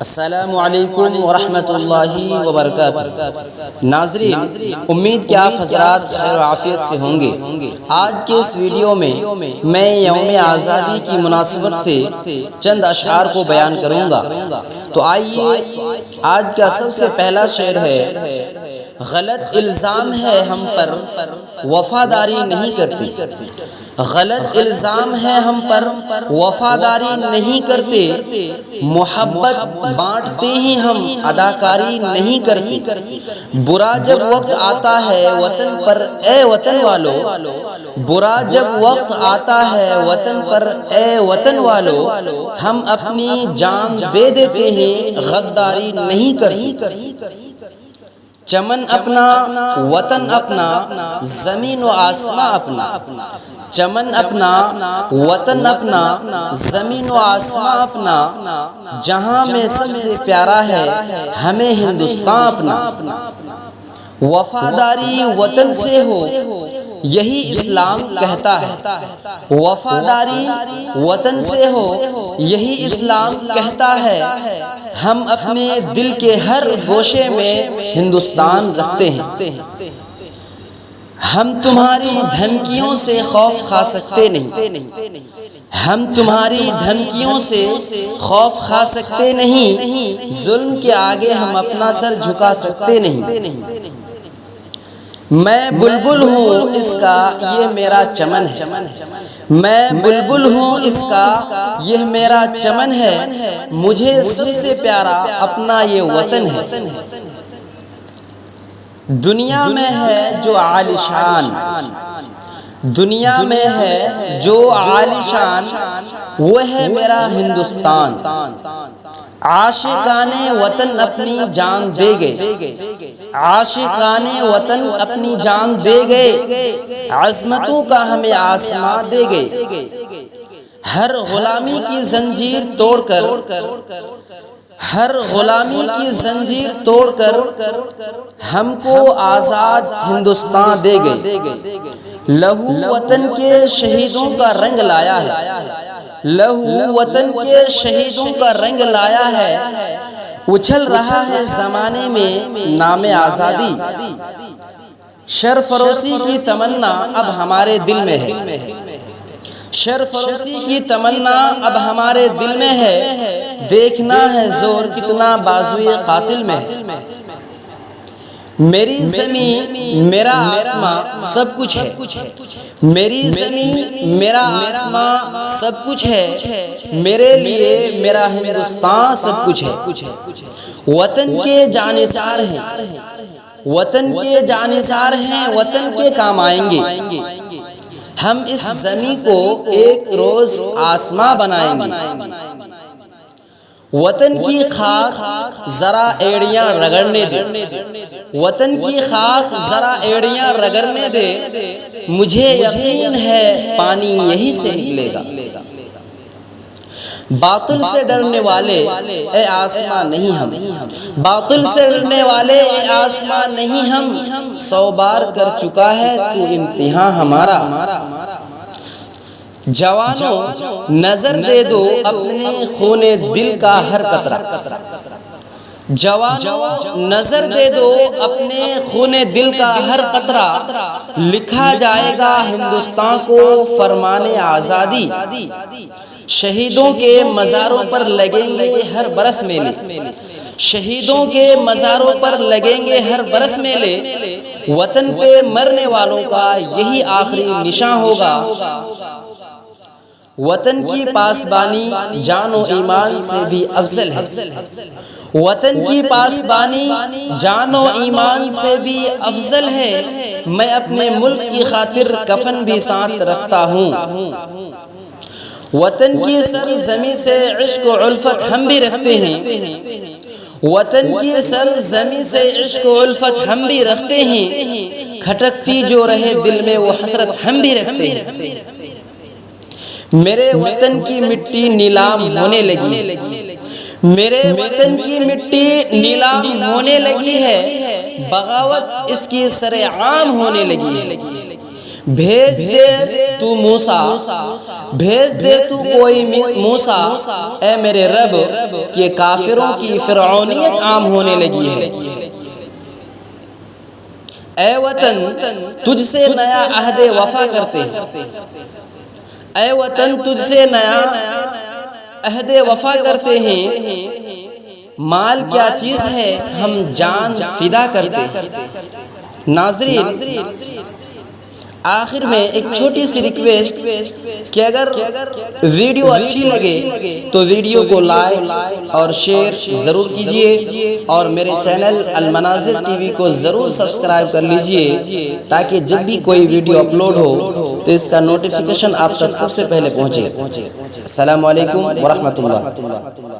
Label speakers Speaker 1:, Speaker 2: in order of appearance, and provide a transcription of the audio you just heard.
Speaker 1: السلام علیکم ورحمۃ اللہ وبرکاتہ۔ ناظرین، امید کہ آپ حضرات خیر و عافیت سے ہوں گے۔ آج کے اس ویڈیو میں یوم آزادی کی مناسبت سے چند اشعار کو بیان کروں گا۔ تو آئیے، آج کا سب سے پہلا شعر ہے: غلط الزام ہے ہم پر وفاداری نہیں کرتے، غلط الزام ہے ہم پر وفاداری نہیں کرتے، محبت بانٹتے ہیں ہم اداکاری نہیں کرتے، برا جب وقت آتا ہے وطن پر اے وطن والو، برا جب وقت آتا ہے وطن پر اے وطن والو، ہم اپنی جان دے دیتے ہیں غداری نہیں کرتے۔ چمن اپنا وطن اپنا زمین و آسماں اپنا، چمن اپنا وطن اپنا زمین و آسماں اپنا، جہاں میں سب سے پیارا ہے ہمیں ہندوستان اپنا۔ وفاداری وطن سے ہو یہی اسلام کہتا ہے، وفاداری وطن سے ہو یہی اسلام کہتا ہے، ہم اپنے دل کے ہر گوشے میں ہندوستان رکھتے ہیں۔ ہم تمہاری دھمکیوں سے خوف کھا سکتے نہیں، ہم تمہاری دھمکیوں سے خوف کھا سکتے نہیں، ظلم کے آگے ہم اپنا سر جھکا سکتے نہیں۔ میں بلبل ہوں اس کا یہ میرا چمن ہے، میں بلبل ہوں اس کا یہ میرا چمن ہے، مجھے سب سے پیارا اپنا یہ وطن ہے۔ دنیا میں ہے جو عالیشان، دنیا میں ہے جو عالیشان، وہ ہے میرا ہندوستان۔ عاشقان وطن اپنی جان دے گئے، عاشقان وطن اپنی جان دے گئے، عظمتوں کا ہمیں آسماں دے گئے، ہر غلامی کی زنجیر توڑ کر، ہر غلامی کی زنجیر توڑ کر ہم کو آزاد ہندوستان دے گئے۔ لہو وطن کے شہیدوں کا رنگ لایا ہے، لہو وطن کے شہیدوں کا رنگ لایا ہے، اچھل رہا ہے زمانے میں نام آزادی، شرفروشی کی تمنا اب ہمارے دل میں ہے، شرفروشی کی تمنا اب ہمارے دل میں ہے، دیکھنا ہے زور کتنا بازوئے قاتل میں ہے۔ میری زمین میرا آسماں سب کچھ ہے، میری زمین میرا آسماں سب کچھ ہے، میرے لیے میرا ہندوستان سب کچھ ہے۔ وطن کے جانثار ہیں، وطن کے جانثار ہیں، وطن کے کام آئیں گے، ہم اس زمین کو ایک روز آسماں بنائیں گے۔ وطن کی خاک ذرا ایڑیاں رگڑنے دے، وطن کی خاک ذرا ایڑیاں رگڑنے دے، مجھے یقین ہے پانی یہیں سے نکلے گا۔ باطل سے ڈرنے والے اے آسماں نہیں ہم، باطل سے ڈرنے والے اے آسماں نہیں ہم، 100 بار کر چکا ہے تو امتحان ہمارا۔ جوانوں نظر دے دو اپنے خون دل کا ہر قطرہ، جوانوں نظر دے دو اپنے خون دل کا ہر قطرہ، لکھا جائے گا ہندوستان کو فرمان آزادی، شہیدوں کے مزاروں پر لگیں گے ہر برس میلے، شہیدوں کے مزاروں پر لگیں گے ہر برس میلے، وطن پہ مرنے والوں کا یہی آخری نشان ہوگا۔ وطن کی پاسبانی جان و ایمان سے بھی افضل ہے، وطن کی پاسبانی جان و ایمان سے بھی افضل ہے، میں اپنے ملک کی خاطر کفن بھی ساتھ رکھتا ہوں۔ وطن کی سرزمین سے عشق و الفت ہم بھی رکھتے ہیں، وطن کی سرزمین سے عشق و الفت ہم بھی رکھتے ہیں، کھٹکتی جو رہے دل میں وہ حسرت ہم بھی رکھتے ہیں۔ میرے وطن کی مٹی نیلام ہونے لگی ہے، میرے وطن کی مٹی نیلام ہونے لگی ہے، بغاوت اس کی سر عام ہونے لگی ہے، بھیج دے تو موسیٰ، بھیج دے تو کوئی موسیٰ، اے میرے رب کہ کافروں کی فرعونیت عام ہونے لگی ہے۔ اے وطن تجھ سے نیا عہد وفا کرتے ہیں، اے وطن تجھ سے نیا عہد وفا کرتے ہیں، مال کیا چیز ہے ہم جان فدا کرتے ہیں۔ ناظرین، آخر میں ایک چھوٹی سی ریکویسٹ کہ اگر ویڈیو اچھی لگے تو ویڈیو کو لائک اور شیئر ضرور کیجئے، اور میرے چینل المناظر ٹی وی کو ضرور سبسکرائب کر لیجئے تاکہ جب بھی کوئی ویڈیو اپلوڈ ہو تو اس کا نوٹیفیکیشن آپ تک سب سے پہلے پہنچے۔ السلام علیکم ورحمۃ اللہ۔